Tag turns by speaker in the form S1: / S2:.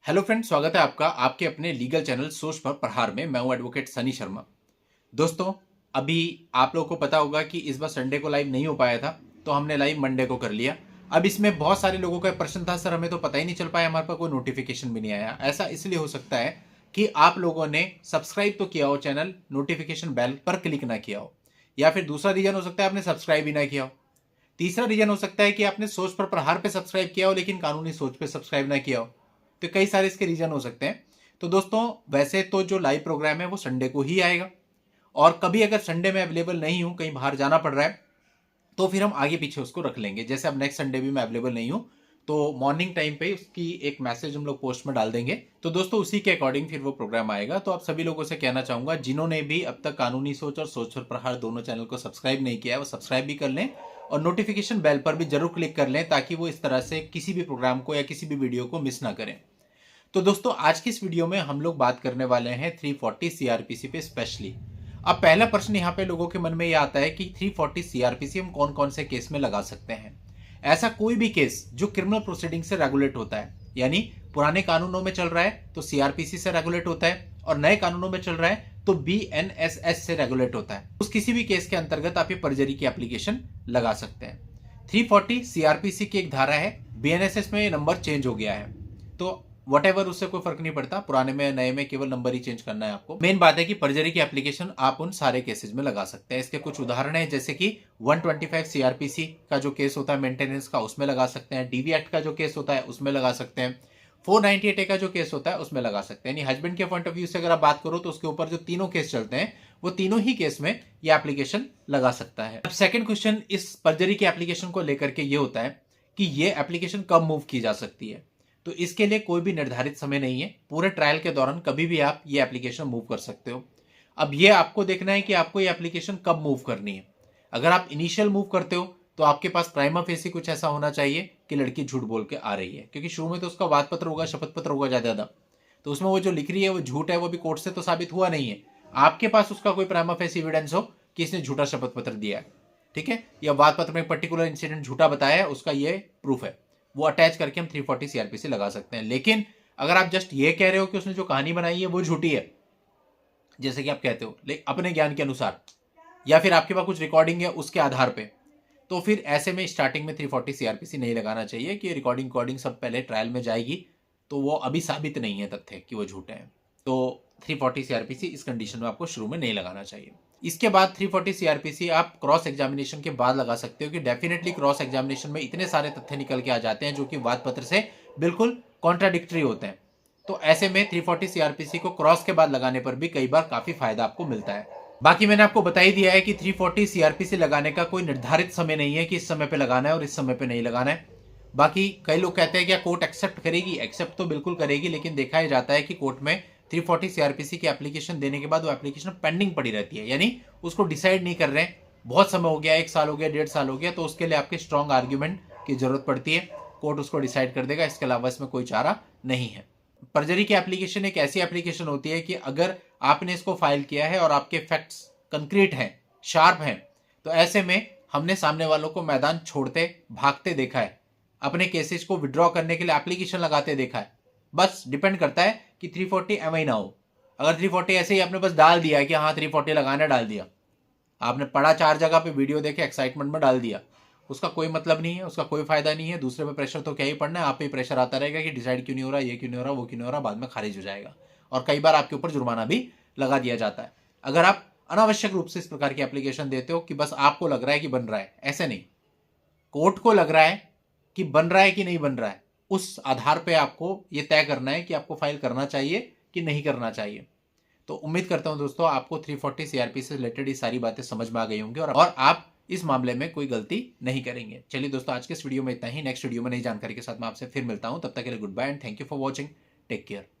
S1: Hello friend, स्वागत है आपका आपके अपने लीगल चैनल सोच पर प्रहार में। मैं हूं एडवोकेट सनी शर्मा। दोस्तों, अभी आप लोगों को पता होगा कि इस बार संडे को लाइव नहीं हो पाया था, तो हमने लाइव मंडे को कर लिया। अब इसमें बहुत सारे लोगों का प्रश्न था, सर हमें तो पता ही नहीं चल पाया, हमारे पास कोई नोटिफिकेशन भी नहीं आया। ऐसा इसलिए हो सकता है कि आप लोगों ने सब्सक्राइब तो किया हो, चैनल नोटिफिकेशन बेल पर क्लिक ना किया हो, या फिर दूसरा रीजन हो सकता है आपने सब्सक्राइब ही ना किया हो। तीसरा रीजन हो सकता है कि आपने सोच पर प्रहार पे सब्सक्राइब किया हो लेकिन कानूनी सोच पे सब्सक्राइब ना किया हो। तो कई सारे इसके रीजन हो सकते हैं। तो दोस्तों, वैसे तो जो लाइव प्रोग्राम है वो संडे को ही आएगा, और कभी अगर संडे में अवेलेबल नहीं हूं, कहीं बाहर जाना पड़ रहा है, तो फिर हम आगे पीछे उसको रख लेंगे। जैसे अब नेक्स्ट संडे भी मैं अवेलेबल नहीं हूं, तो मॉर्निंग टाइम पे उसकी एक मैसेज हम लोग पोस्ट में डाल देंगे। तो दोस्तों, उसी के अकॉर्डिंग फिर वो प्रोग्राम आएगा। तो आप सभी लोगों से कहना चाहूंगा, जिन्होंने भी अब तक कानूनी सोच और सोच पर प्रहार दोनों चैनल को सब्सक्राइब नहीं किया है, वो सब्सक्राइब भी कर लें और नोटिफिकेशन बेल पर भी जरूर क्लिक कर लें, ताकि वो इस तरह से किसी भी प्रोग्राम को या किसी भी वीडियो को मिस ना करें। तो दोस्तों, आज की इस वीडियो में हम लोग बात करने वाले हैं 340 सीआरपीसी पे स्पेशली। अब पहला प्रश्न यहाँ पे लोगों के मन में यह आता है कि 340 सीआरपीसी हम कौन कौन से केस में लगा सकते हैं। ऐसा कोई भी केस जो क्रिमिनल प्रोसीडिंग से रेगुलेट होता है, यानी पुराने कानूनों में चल रहा है तो सीआरपीसी से रेगुलेट होता है, और नए कानूनों में चल रहा है तो बीएनएसएस से रेगुलेट होता है। उस किसी भी केस के अंतर्गत आप ये परजरी की एप्लीकेशन लगा सकते हैं। 340 सीआरपीसी की एक धारा है, बीएनएसएस में ये नंबर चेंज हो गया है, तो वट उससे कोई फर्क नहीं पड़ता, पुराने में नए में केवल नंबर ही चेंज करना है आपको। मेन बात है कि परजरी की एप्लीकेशन आप उन सारे केसेस में लगा सकते हैं। इसके कुछ उदाहरण हैं, जैसे कि 125 सीआरपीसी का जो केस होता है मेंटेनेंस का, उसमें लगा सकते हैं। डीवी एक्ट का जो केस होता है उसमें लगा सकते हैं। 498 का जो केस होता है उसमें लगा सकते हैं। यानी हस्बैंड के पॉइंट ऑफ व्यू से अगर आप बात करो तो उसके ऊपर जो तीनों केस चलते हैं, वो तीनों ही केस में ये एप्लीकेशन लगा सकता है। अब सेकंड क्वेश्चन इस परजरी की एप्लीकेशन को लेकर के ये होता है कि ये एप्लीकेशन कब मूव की जा सकती है। तो इसके लिए कोई भी निर्धारित समय नहीं है, पूरे ट्रायल के दौरान कभी भी आप ये एप्लीकेशन मूव कर सकते हो। अब ये आपको देखना है कि आपको ये एप्लीकेशन कब मूव करनी है। अगर आप इनिशियल मूव करते हो तो आपके पास प्राइमा फेसी कुछ ऐसा होना चाहिए कि लड़की झूठ बोल के आ रही है, क्योंकि शुरू में तो उसका वाद पत्र होगा, शपथ पत्र होगा ज्यादा, तो उसमें वो जो लिख रही है वो झूठ है, वो भी कोर्ट से तो साबित हुआ नहीं है। आपके पास उसका कोई प्राइमा फेसी एविडेंस हो कि इसने झूठा शपथ पत्र दिया है, ठीक है, या वाद पत्र में पर्टिकुलर इंसिडेंट झूठा बताया है, उसका ये प्रूफ है, वो अटैच करके हम 340 सीआरपीसी लगा सकते हैं। लेकिन अगर आप जस्ट ये कह रहे हो कि उसने जो कहानी बनाई है वो झूठी है, जैसे कि आप कहते हो अपने ज्ञान के अनुसार, या फिर आपके पास कुछ रिकॉर्डिंग है उसके आधार पे, तो फिर ऐसे में स्टार्टिंग में 340 सीआरपीसी नहीं लगाना चाहिए कि रिकॉर्डिंग सब पहले ट्रायल में जाएगी, तो वो अभी साबित नहीं है तथ्य कि वो झूठे हैं। तो 340 सीआरपीसी इस कंडीशन में आपको शुरू में नहीं लगाना चाहिए। इसके बाद 340 सीआरपीसी आप क्रॉस एग्जामिनेशन के बाद लगा सकते हो, कि डेफिनेटली क्रॉस एग्जामिनेशन में इतने सारे तथ्य निकल के आ जाते हैं जो कि वाद पत्र से बिल्कुल कॉन्ट्राडिक्टरी होते हैं। तो ऐसे में 340 सीआरपीसी को क्रॉस के बाद लगाने पर भी कई बार काफी फायदा आपको मिलता है। बाकी मैंने आपको बता ही दिया है कि 340 सीआरपीसी लगाने का कोई निर्धारित समय नहीं है कि इस समय पे लगाना है और इस समय पे नहीं लगाना है। बाकी कई लोग कहते हैं कि कोर्ट एक्सेप्ट करेगी, एक्सेप्ट तो बिल्कुल करेगी, लेकिन देखा ही जाता है कि कोर्ट में 340 सीआरपीसी की एप्लीकेशन देने के बाद वो एप्लीकेशन पेंडिंग पड़ी रहती है, यानी उसको डिसाइड नहीं कर रहे हैं, बहुत समय हो गया, 1 साल हो गया, 1.5 साल हो गया, तो उसके लिए आपके स्ट्रॉन्ग आर्ग्यूमेंट की जरूरत पड़ती है। कोर्ट उसको डिसाइड कर देगा, इसके अलावा इसमें कोई चारा नहीं है। परजरी की एप्लीकेशन एक ऐसी एप्लीकेशन होती है कि अगर आपने इसको फाइल किया है और आपके फैक्ट्स कंक्रीट हैं, शार्प हैं, तो ऐसे में हमने सामने वालों को मैदान छोड़ते भागते देखा है, अपने केसेस को विड्रॉ करने के लिए एप्लीकेशन लगाते देखा है। बस डिपेंड करता है कि 340 एम आई ना हो। अगर 340 ऐसे ही आपने बस डाल दिया कि हाँ 340 लगाना, डाल दिया, आपने पढ़ा 4 जगह पे, वीडियो देखे, एक्साइटमेंट में डाल दिया, उसका कोई मतलब नहीं है, उसका कोई फायदा नहीं है। दूसरे पे प्रेशर तो क्या ही पड़ना है, आप पे प्रेशर आता रहेगा कि डिसाइड क्यों नहीं हो रहा, ये क्यों नहीं हो रहा, वो क्यों नहीं हो रहा, बाद में खारिज हो जाएगा, और कई बार आपके ऊपर जुर्माना भी लगा दिया जाता है अगर आप अनावश्यक रूप से इस प्रकार की एप्लीकेशन देते हो कि बस आपको लग रहा है कि बन रहा है। ऐसे नहीं, कोर्ट को लग रहा है कि बन रहा है कि नहीं बन रहा है, उस आधार पे आपको यह तय करना है कि आपको फाइल करना चाहिए कि नहीं करना चाहिए। तो उम्मीद करता हूं दोस्तों, आपको 340 सीआरपी से रिलेटेड ये सारी बातें समझ में आ गई होंगी, और आप इस मामले में कोई गलती नहीं करेंगे। चलिए दोस्तों, आज के इस वीडियो में इतना ही। नेक्स्ट वीडियो में नई जानकारी के साथ मैं आपसे फिर मिलता हूं, तब तक के लिए goodbye and thank you for watching. Take care.